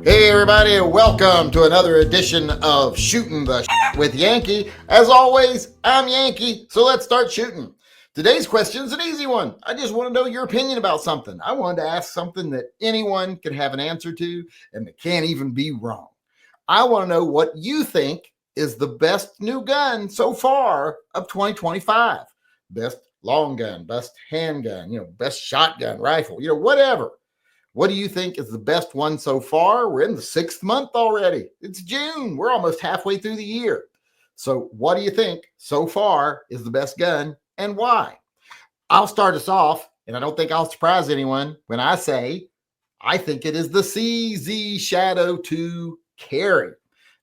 Hey everybody, welcome to another edition of Shooting the with Yankee. As always, I'm Yankee, so let's start shooting. Today's question is an easy one. I just want to know your opinion about something. I wanted to ask something that anyone can have an answer to and that can't even be wrong. I want to know what you think is the best new gun so far of 2025. Best long gun, best handgun, best shotgun, rifle, whatever. What do you think is the best one so far? We're in the 6th month already. It's June. We're almost halfway through the year. So what do you think so far is the best gun and why? I'll start us off, and I don't think I'll surprise anyone when I say I think it is the CZ Shadow 2 Carry.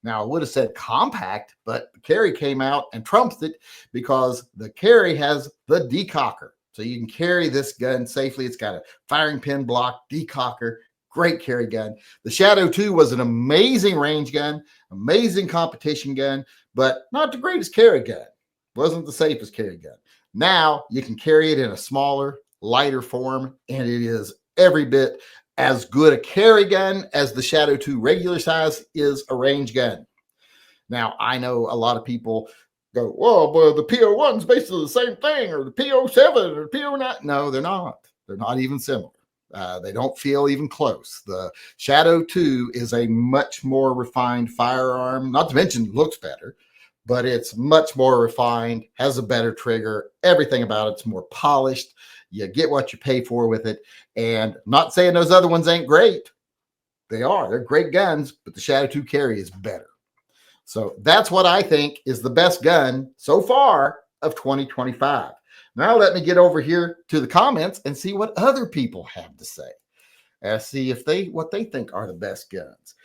Now, I would have said compact, but the Carry came out and trumps it because the Carry has the decocker. So you can carry this gun safely. It's got a firing pin block, decocker, great carry gun. The Shadow 2 was an amazing range gun, amazing competition gun, but not the greatest carry gun. Wasn't the safest carry gun. Now you can carry it in a smaller, lighter form, and it is every bit as good a carry gun as the Shadow 2 regular size is a range gun. Now, I know a lot of people go, well, but the PO1 is basically the same thing, or the PO7 or the PO9. No, they're not. They're not even similar. They don't feel even close. The Shadow 2 is a much more refined firearm, not to mention looks better, but it's much more refined, has a better trigger. Everything about it's more polished. You get what you pay for with it. And I'm not saying those other ones ain't great. They are. They're great guns, but the Shadow 2 Carry is better. So that's what I think is the best gun so far of 2025. Now let me get over here to the comments and see what other people have to say. See if what they think are the best guns.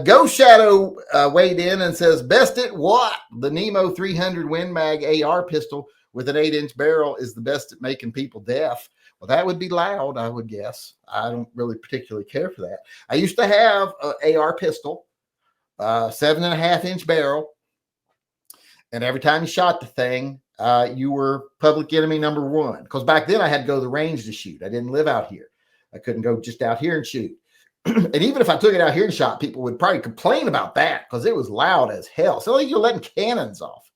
Ghost Shadow weighed in and says, best at what? The Nemo 300 Win Mag AR pistol with an 8-inch barrel is the best at making people deaf. Well, that would be loud, I would guess. I don't really particularly care for that. I used to have an AR pistol. 7.5-inch barrel, and every time you shot the thing, you were public enemy number one. Because back then I had to go to the range to shoot. I didn't live out here. I couldn't go just out here and shoot. And even if I took it out here and shot, people would probably complain about that because it was loud as hell. So like you're letting cannons off,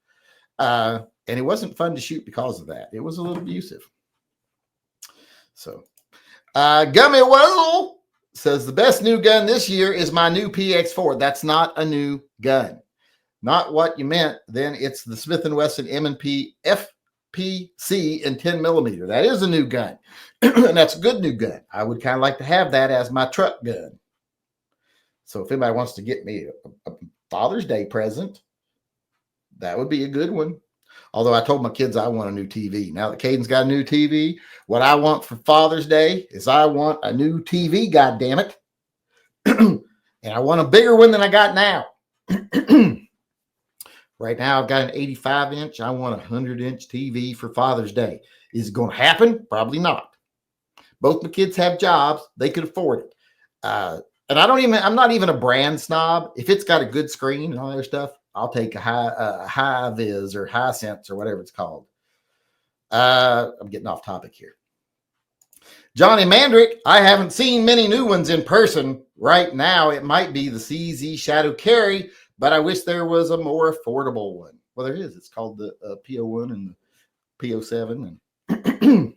and it wasn't fun to shoot because of that. It was a little abusive. So, Gummy Wuzzle says the best new gun this year is my new PX4. That's not a new gun. Not what you meant. Then it's the Smith & Wesson M&P FPC in 10 millimeter. That is a new gun. And that's a good new gun. I would kind of like to have that as my truck gun. So if anybody wants to get me a Father's Day present, that would be a good one. Although I told my kids I want a new TV. Now that Caden's got a new TV, what I want for Father's Day is I want a new TV, goddammit. And I want a bigger one than I got now. Right now, I've got an 85-inch. I want a 100-inch TV for Father's Day. Is it going to happen? Probably not. Both my kids have jobs. They could afford it. And I'm not even a brand snob. If it's got a good screen and all that stuff, I'll take a high vis or high sense or whatever it's called. I'm getting off topic here. Johnny Mandrick, I haven't seen many new ones in person. Right now, it might be the CZ Shadow Carry, but I wish there was a more affordable one. Well, there is. It's called the PO1 and the PO7. And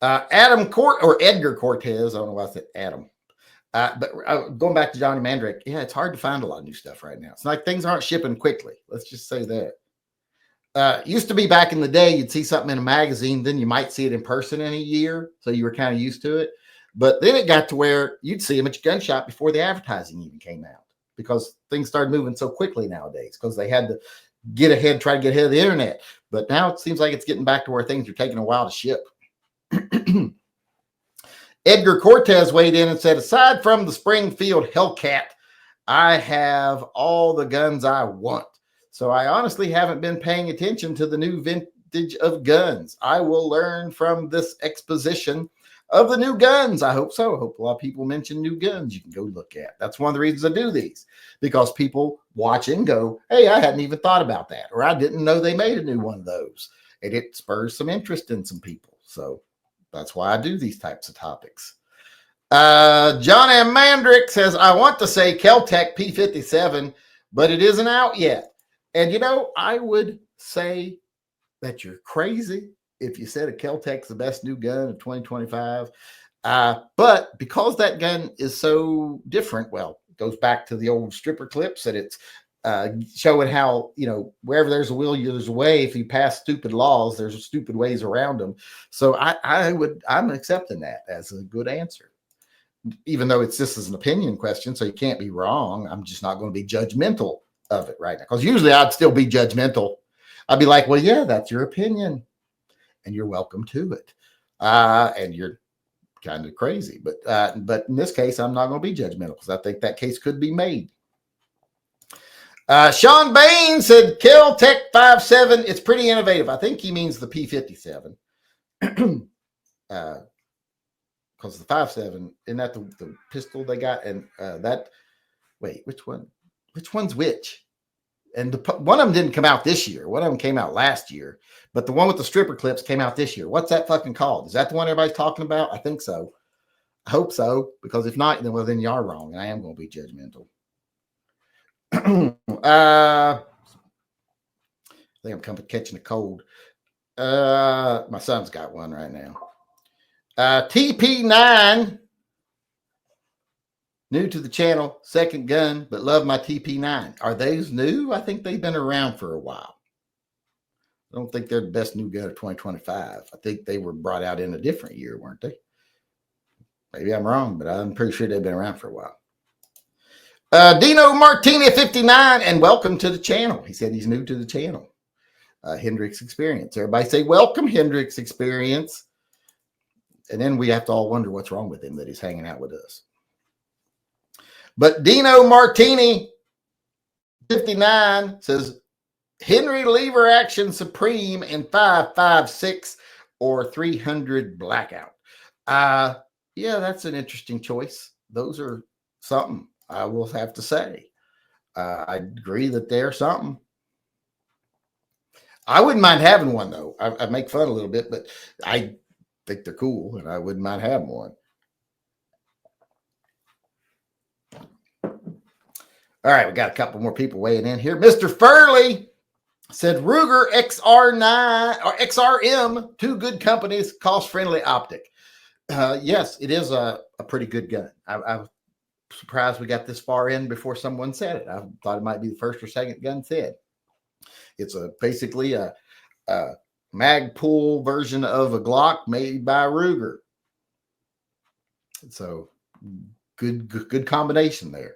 Edgar Cortez. I don't know why I said Adam. But going back to Johnny Mandrick, yeah, it's hard to find a lot of new stuff right now. It's like things aren't shipping quickly. Let's just say that. Used to be back in the day, you'd see something in a magazine, then you might see it in person in a year. So you were kind of used to it. But then it got to where you'd see them at your gun shop before the advertising even came out because things started moving so quickly nowadays because they had to try to get ahead of the internet. But now it seems like it's getting back to where things are taking a while to ship. Edgar Cortez weighed in and said, aside from the Springfield Hellcat, I have all the guns I want. So I honestly haven't been paying attention to the new vintage of guns. I will learn from this exposition of the new guns. I hope so. I hope a lot of people mention new guns you can go look at. That's one of the reasons I do these, because people watch and go, hey, I hadn't even thought about that, or I didn't know they made a new one of those. And it spurs some interest in some people. So that's why I do these types of topics. John M. Mandrick says, I want to say Kel-Tec P57, but it isn't out yet. And, you know, I would say that you're crazy if you said a Kel-Tec's the best new gun of 2025. But because that gun is so different, well, it goes back to the old stripper clips that it's showing how, you know, wherever there's a will, there's a way. If you pass stupid laws, there's stupid ways around them. So I'm accepting that as a good answer, even though it's just as an opinion question. So you can't be wrong. I'm just not going to be judgmental of it right now, because usually I'd still be judgmental. I'd be like, well, yeah, that's your opinion and you're welcome to it. And you're kind of crazy, but in this case, I'm not going to be judgmental because I think that case could be made. Sean Bain said Kel-Tec 57. It's pretty innovative. I think he means the P57. Because the 57, isn't that the pistol they got? And wait, which one's which? And one of them didn't come out this year. One of them came out last year, but the one with the stripper clips came out this year. What's that fucking called? Is that the one everybody's talking about? I think so. I hope so, because if not, then you are wrong, and I am going to be judgmental. I think I'm catching a cold. My son's got one right now. TP9, new to the channel, second gun, but love my TP9. Are those new? I think they've been around for a while. I don't think they're the best new gun of 2025. I think they were brought out in a different year, weren't they? Maybe I'm wrong, but I'm pretty sure they've been around for a while. Dino Martini 59, and welcome to the channel. He said he's new to the channel. Hendrix Experience. Everybody say welcome, Hendrix Experience. And then we have to all wonder what's wrong with him that he's hanging out with us. But Dino Martini 59 says Henry lever action supreme in 5.56 or 300 blackout. Yeah, that's an interesting choice. Those are something, I will have to say. I agree that they're something. I wouldn't mind having one, though. I make fun a little bit, but I think they're cool, and I wouldn't mind having one. All right, we got a couple more people weighing in here. Mr. Furley said Ruger XR9 or XRM, two good companies, cost-friendly optic. Yes, it is a pretty good gun. I'm surprised we got this far in before someone said it. I thought it might be the first or second gun said. It's basically a Magpul version of a Glock made by Ruger. So good combination there.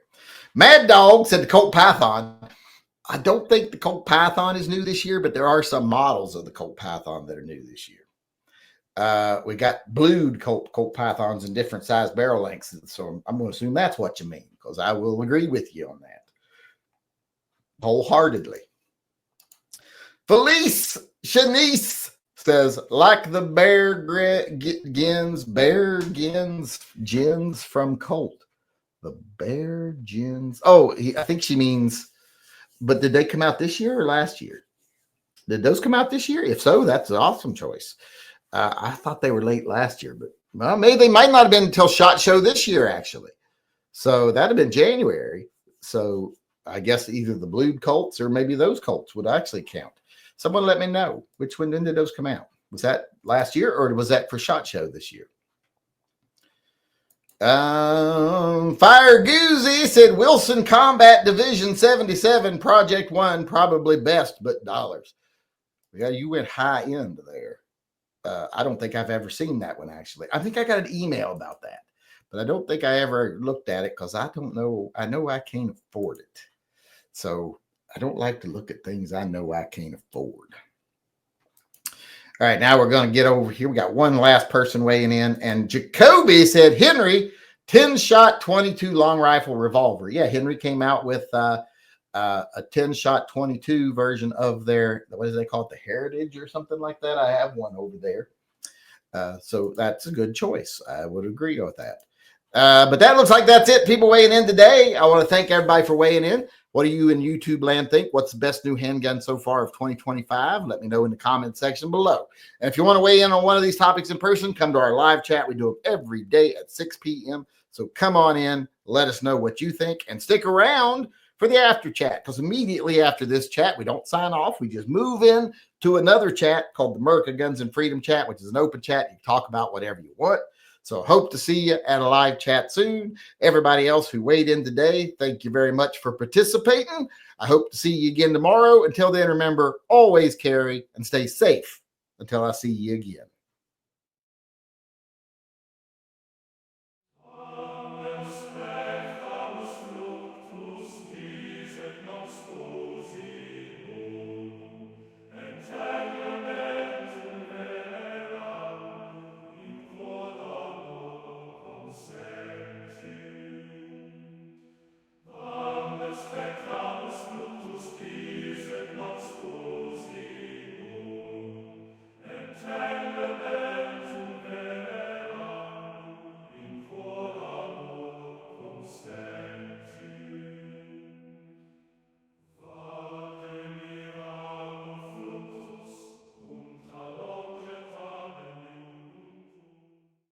Mad Dog said the Colt Python. I don't think the Colt Python is new this year, but there are some models of the Colt Python that are new this year. We got blued Colt Pythons in different size barrel lengths. So I'm going to assume that's what you mean, because I will agree with you on that wholeheartedly. Felice Shanice says, like the Bear Gins from Colt. The Bear Gins. Oh, I think she means, but did they come out this year or last year? Did those come out this year? If so, that's an awesome choice. I thought they were late last year, but well, maybe they might not have been until SHOT Show this year, actually. So that'd have been January. So I guess either the blued Colts or maybe those Colts would actually count. Someone let me know which one did those come out. Was that last year or was that for SHOT Show this year? Fire Goozy said Wilson Combat Division 77 Project 1 probably best, but dollars. Yeah, you went high end there. I don't think I've ever seen that one, actually. I think I got an email about that, but I don't think I ever looked at it because I don't know. I know I can't afford it. So I don't like to look at things I know I can't afford. All right, now we're going to get over here. We got one last person weighing in, and Jacoby said, Henry, 10-shot 22 long rifle revolver. Yeah, Henry came out with a 10-shot 22 version of their, what do they call it, the Heritage or something like that. I have one over there. So that's a good choice. I would agree with that. But that looks like that's it. People weighing in today. I want to thank everybody for weighing in. What do you in YouTube land think? What's the best new handgun so far of 2025? Let me know in the comment section below. And if you want to weigh in on one of these topics in person, come to our live chat. We do them every day at 6 p.m. So come on in, let us know what you think, and stick around for the after chat, because immediately after this chat, we don't sign off. We just move in to another chat called the America Guns and Freedom chat, which is an open chat. You talk about whatever you want. So hope to see you at a live chat soon. Everybody else who weighed in today, thank you very much for participating. I hope to see you again tomorrow. Until then, remember, always carry and stay safe until I see you again.